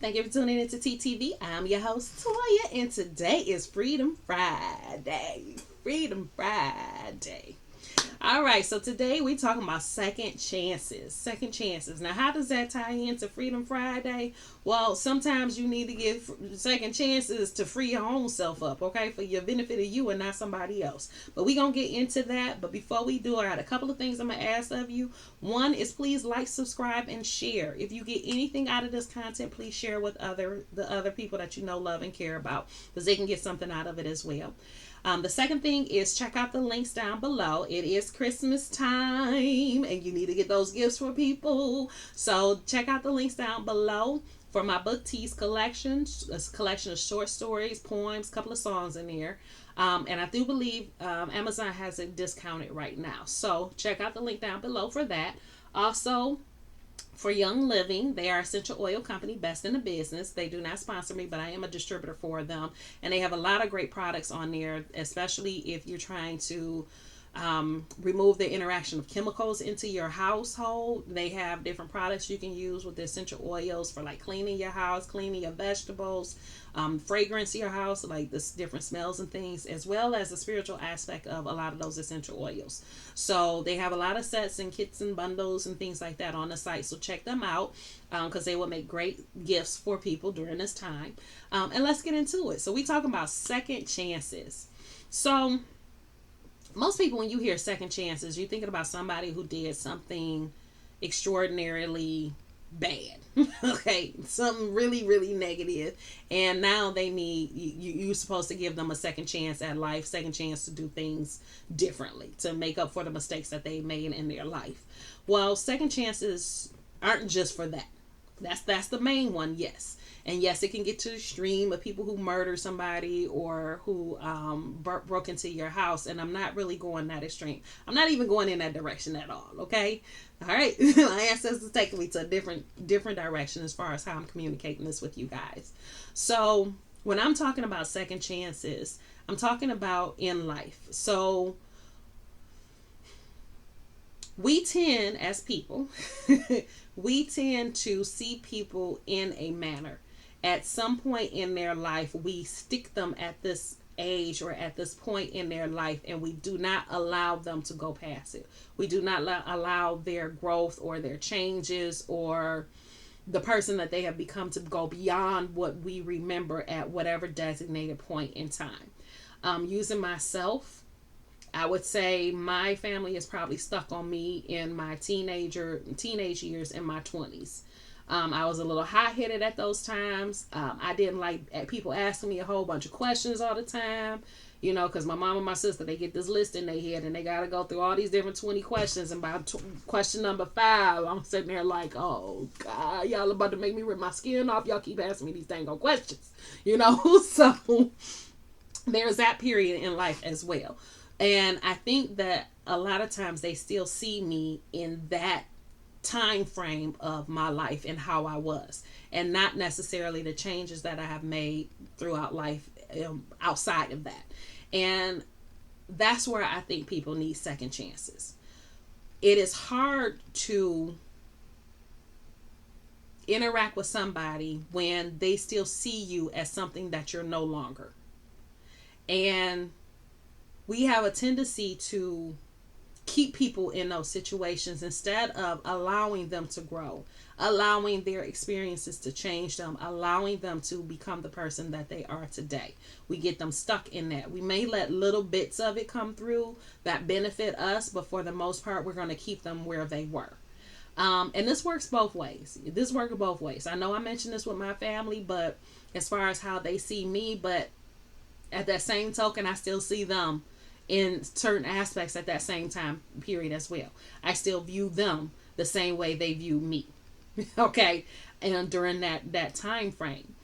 Thank you for tuning into TTV. I'm your host, Toya, and today is Freedom Friday. Freedom Friday. All right, so today we're talking about second chances. Second chances. Now, how does that tie into Freedom Friday? Well, sometimes you need to give second chances to free your own self up, okay, for your benefit of you and not somebody else. But we're going to get into that. But before we do, I got a couple of things I'm going to ask of you. One is please like, subscribe, and share. If you get anything out of this content, please share with the other people that you know, love, and care about, because they can get something out of it as well. The second thing is check out the links down below. It is Christmas time and you need to get those gifts for people. So check out the links down below for my book Tease collection. It's a collection of short stories, poems, a couple of songs in there. And I do believe Amazon has it discounted right now. So check out the link down below for that. Also, for Young Living, they are essential oil company, best in the business. They do not sponsor me, but I am a distributor for them. And they have a lot of great products on there, especially if you're trying to remove the interaction of chemicals into your household. They have different products you can use with the essential oils for like cleaning your house, cleaning your vegetables, fragrance your house, like this different smells and things, as well as the spiritual aspect of a lot of those essential oils. So they have a lot of sets and kits and bundles and things like that on the site. So check them out because they will make great gifts for people during this time. And let's get into it. So we talking about second chances. So most people, when you hear second chances, you're thinking about somebody who did something extraordinarily bad. Okay, something really, really negative, and now they need you're supposed to give them a second chance at life, second chance to do things differently to make up for the mistakes that they made in their life. Well, second chances aren't just for that. That's the main one, yes. And yes, it can get to the extreme of people who murder somebody or who broke into your house. And I'm not really going that extreme. I'm not even going in that direction at all. Okay. All right. My ancestors taking me to a different direction as far as how I'm communicating this with you guys. So when I'm talking about second chances, I'm talking about in life. So we tend, as people, we tend to see people in a manner. At some point in their life, we stick them at this age or at this point in their life, and we do not allow them to go past it. We do not allow their growth or their changes or the person that they have become to go beyond what we remember at whatever designated point in time. Using myself, I would say my family is probably stuck on me in my teenage years in my 20s. I was a little hot-headed at those times. I didn't like people asking me a whole bunch of questions all the time, because my mom and my sister, they get this list in their head and they got to go through all these different 20 questions. And by question number 5, I'm sitting there like, oh, God, y'all about to make me rip my skin off. Y'all keep asking me these dang old questions, So there's that period in life as well. And I think that a lot of times they still see me in that time frame of my life and how I was, and not necessarily the changes that I have made throughout life outside of that. And that's where I think people need second chances. It is hard to interact with somebody when they still see you as something that you're no longer. And we have a tendency to keep people in those situations instead of allowing them to grow, allowing their experiences to change them, allowing them to become the person that they are today. We get them stuck in that. We may let little bits of it come through that benefit us, but for the most part, we're going to keep them where they were. And this works both ways. I know I mentioned this with my family, but as far as how they see me, but at that same token, I still see them in certain aspects at that same time period as well. I still view them the same way they view me. Okay. And during that time frame.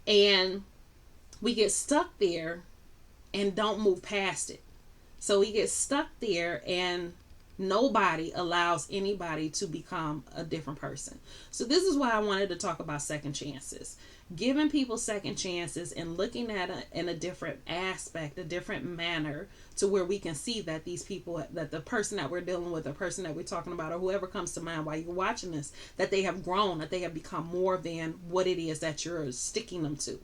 And we get stuck there and don't move past it. So we get stuck there and Nobody allows anybody to become a different person. So this is why I wanted to talk about second chances. Giving people second chances and looking at it in a different aspect, a different manner, to where we can see that these people, that the person that we're dealing with, the person that we're talking about, or whoever comes to mind while you're watching this, that they have grown, that they have become more than what it is that you're sticking them to.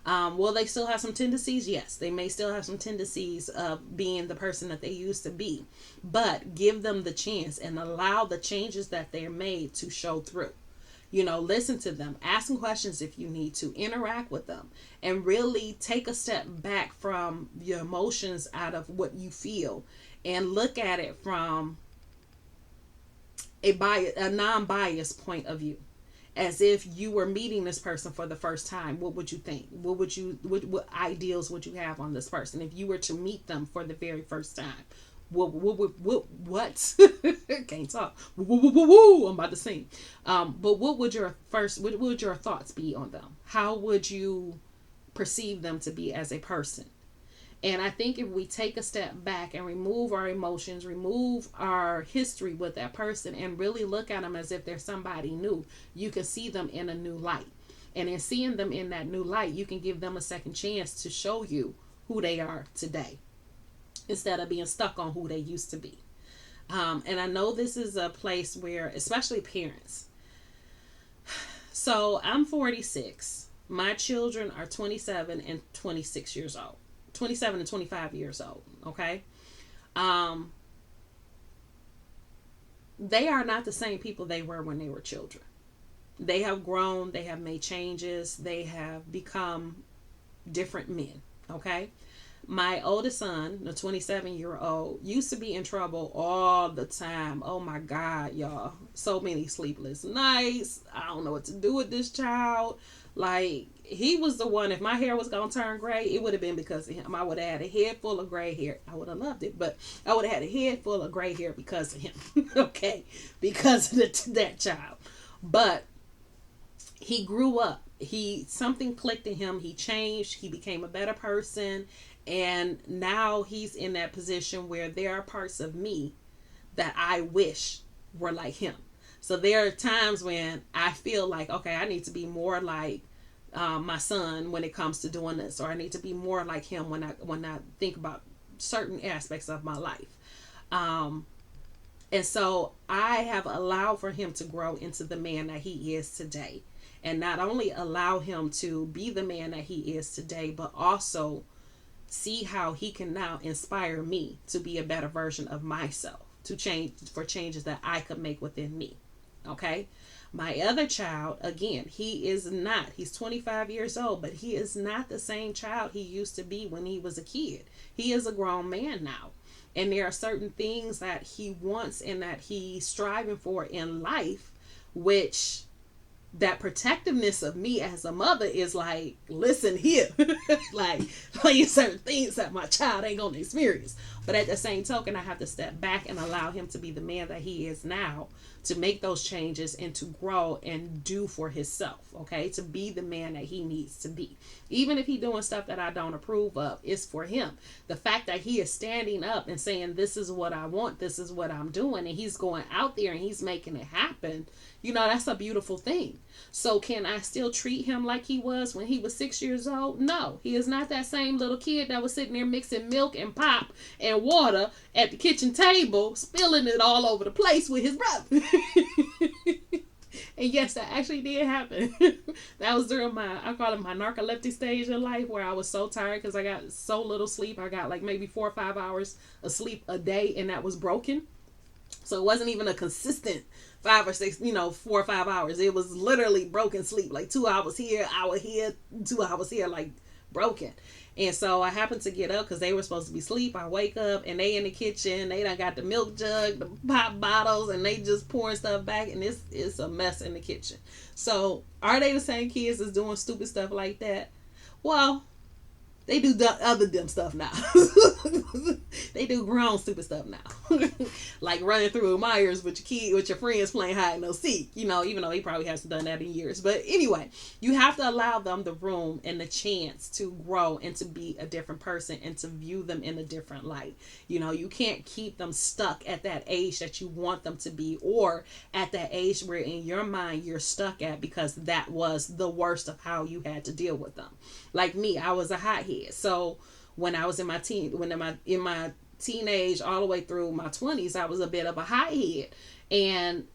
Will they still have some tendencies? Yes, they may still have some tendencies of being the person that they used to be, but give them the chance and allow the changes that they're made to show through. Listen to them, ask them questions if you need to, interact with them, and really take a step back from your emotions out of what you feel and look at it from a non-biased point of view, as if you were meeting this person for the first time. What would you think? What ideals would you have on this person if you were to meet them for the very first time? What? Can't talk. I'm about to sing. But what would your thoughts be on them? How would you perceive them to be as a person? And I think if we take a step back and remove our emotions, remove our history with that person, and really look at them as if they're somebody new, you can see them in a new light. And in seeing them in that new light, you can give them a second chance to show you who they are today, instead of being stuck on who they used to be. And I know this is a place where, especially parents. So I'm 46. My children are 27 and 26 years old. 27 and 25 years old. Okay. They are not the same people they were when they were children. They have grown. They have made changes. They have become different men. Okay. My oldest son, the 27-year-old, used to be in trouble all the time. Oh my God, y'all. So many sleepless nights. I don't know what to do with this child. Like, he was the one, if my hair was going to turn gray, it would have been because of him. I would have had a head full of gray hair. I would have loved it, but I would have had a head full of gray hair because of him. Okay? Because of that child. But he grew up. Something clicked in him. He changed. He became a better person. And now he's in that position where there are parts of me that I wish were like him. So there are times when I feel like, okay, I need to be more like my son when it comes to doing this, or I need to be more like him when I think about certain aspects of my life. And so I have allowed for him to grow into the man that he is today, and not only allow him to be the man that he is today, but also see how he can now inspire me to be a better version of myself, to changes that I could make within me. Okay. My other child, again, he's 25 years old, but he is not the same child he used to be when he was a kid. He is a grown man now. And there are certain things that he wants and that he's striving for in life, which that protectiveness of me as a mother is like, listen here, like playing certain things that my child ain't gonna experience. But at the same token, I have to step back and allow him to be the man that he is now, to make those changes and to grow and do for himself. Okay, to be the man that he needs to be. Even if he's doing stuff that I don't approve of, it's for him. The fact that he is standing up and saying, this is what I want, this is what I'm doing, and he's going out there and he's making it happen, that's a beautiful thing. So can I still treat him like he was when he was 6 years old? No, he is not that same little kid that was sitting there mixing milk and pop and water at the kitchen table, spilling it all over the place with his brother. And yes, that actually did happen. That was during I call it my narcoleptic stage in life, where I was so tired because I got so little sleep. I got like maybe 4 or 5 hours of sleep a day, and that was broken. So it wasn't even a consistent 5 or 6, 4 or 5 hours. It was literally broken sleep, like 2 hours here, hour here, 2 hours here, like broken. And so I happened to get up because they were supposed to be asleep. I wake up and they in the kitchen. They done got the milk jug, the pop bottles, and they just pouring stuff back, and it's a mess in the kitchen. So are they the same kids that's doing stupid stuff like that? Well, they do other dumb stuff now. They do grown stupid stuff now. Like running through Myers with your kid, with your friends playing hide and no seek, even though he probably hasn't done that in years. But anyway, you have to allow them the room and the chance to grow and to be a different person and to view them in a different light. You can't keep them stuck at that age that you want them to be, or at that age where in your mind you're stuck at, because that was the worst of how you had to deal with them. Like me, I was a hothead. So when I was in my teenage all the way through my 20s, I was a bit of a hothead, and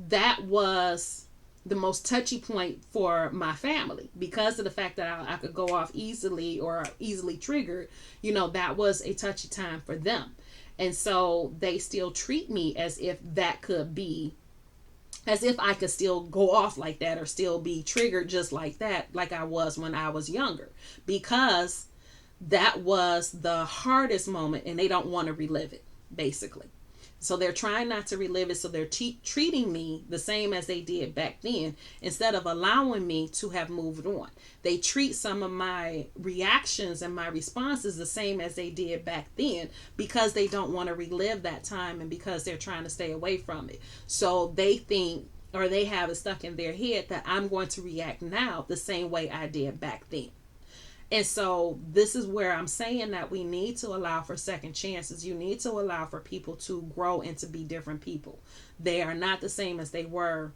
that was the most touchy point for my family because of the fact that I could go off easily or easily triggered. That was a touchy time for them, and so they still treat me as if that could be, as if I could still go off like that or still be triggered just like that, like I was when I was younger, because that was the hardest moment and they don't want to relive it, basically. So they're trying not to relive it. So they're treating me the same as they did back then, instead of allowing me to have moved on. They treat some of my reactions and my responses the same as they did back then, because they don't want to relive that time and because they're trying to stay away from it. So they think, or they have it stuck in their head, that I'm going to react now the same way I did back then. And so this is where I'm saying that we need to allow for second chances. You need to allow for people to grow and to be different people. They are not the same as they were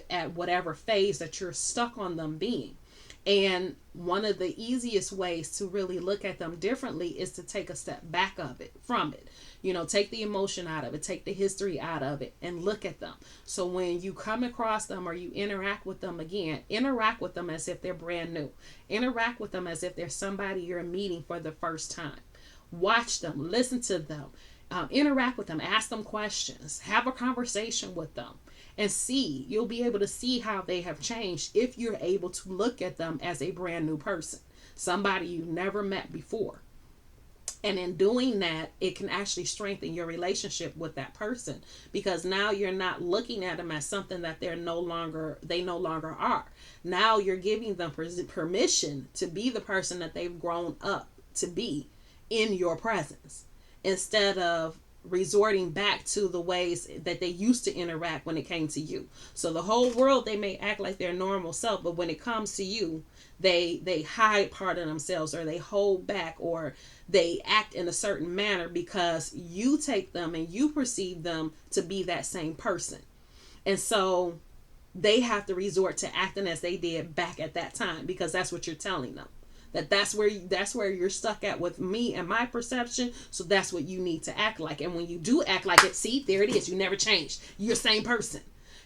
at whatever phase that you're stuck on them being. And one of the easiest ways to really look at them differently is to take a step back from it. Take the emotion out of it, take the history out of it, and look at them. So when you come across them or you interact with them again, interact with them as if they're brand new. Interact with them as if they're somebody you're meeting for the first time. Watch them, listen to them, interact with them, ask them questions, have a conversation with them, and you'll be able to see how they have changed if you're able to look at them as a brand new person, somebody you've never met before. And in doing that, it can actually strengthen your relationship with that person, because now you're not looking at them as something that they no longer are. Now you're giving them permission to be the person that they've grown up to be in your presence, instead of resorting back to the ways that they used to interact when it came to you. So the whole world, they may act like their normal self, but when it comes to you, they hide part of themselves, or they hold back, or they act in a certain manner because you take them and you perceive them to be that same person. And so they have to resort to acting as they did back at that time, because that's what you're telling them. That's where you're stuck at with me and my perception. So that's what you need to act like. And when you do act like it, see, there it is. You never changed. You're the same person,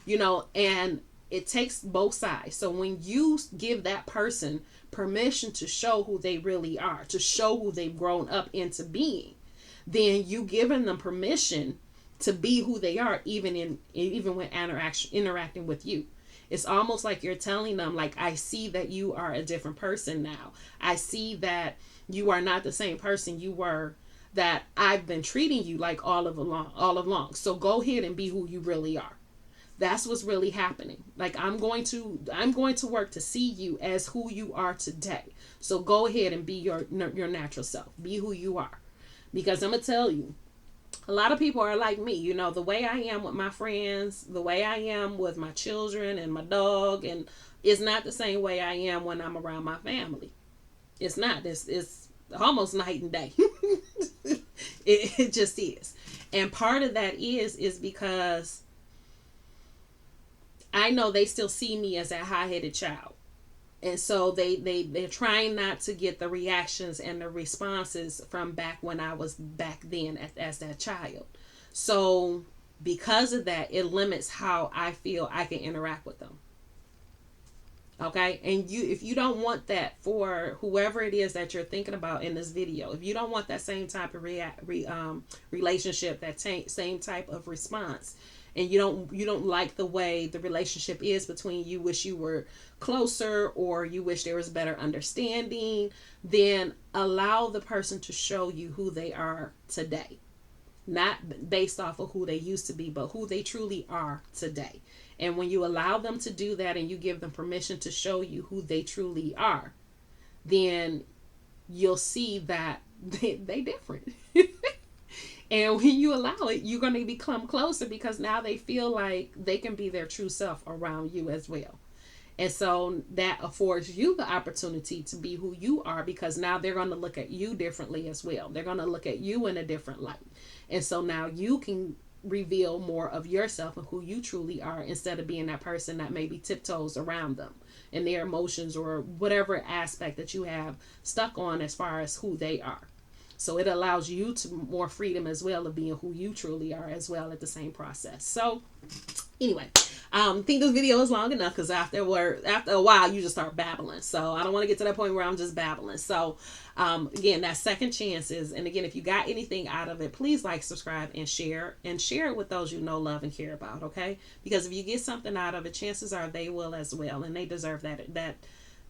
and it takes both sides. So when you give that person permission to show who they really are, to show who they've grown up into being, then you giving them permission to be who they are, even when interacting with you. It's almost like you're telling them, like, I see that you are a different person now. I see that you are not the same person you were, that I've been treating you like all along. So go ahead and be who you really are. That's what's really happening. Like, I'm going to work to see you as who you are today. So go ahead and be your natural self. Be who you are. Because I'm going to tell you, a lot of people are like me. The way I am with my friends, the way I am with my children and my dog, and it's not the same way I am when I'm around my family. It's not. It's almost night and day. It just is. And part of that is because I know they still see me as a high-headed child. And so they're trying not to get the reactions and the responses from back when I was back then as that child. So because of that, it limits how I feel I can interact with them. Okay? And if you don't want that for whoever it is that you're thinking about in this video, if you don't want that same type of relationship, that same type of response, and you don't like the way the relationship is between you, wish you were closer, or you wish there was better understanding, then allow the person to show you who they are today. Not based off of who they used to be, but who they truly are today. And when you allow them to do that and you give them permission to show you who they truly are, then you'll see that they different. And when you allow it, you're going to become closer because now they feel like they can be their true self around you as well. And so that affords you the opportunity to be who you are, because now they're going to look at you differently as well. They're going to look at you in a different light. And so now you can reveal more of yourself and who you truly are, instead of being that person that maybe tiptoes around them and their emotions or whatever aspect that you have stuck on as far as who they are. So it allows you to more freedom as well of being who you truly are as well at the same process. So anyway, I think this video is long enough because after a while you just start babbling. So I don't want to get to that point where I'm just babbling. So again, that second chances. And again, if you got anything out of it, please like, subscribe, and share it with those you know, love, and care about. Okay, because if you get something out of it, chances are they will as well, and they deserve that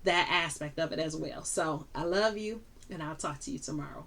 aspect of it as well. So I love you, and I'll talk to you tomorrow.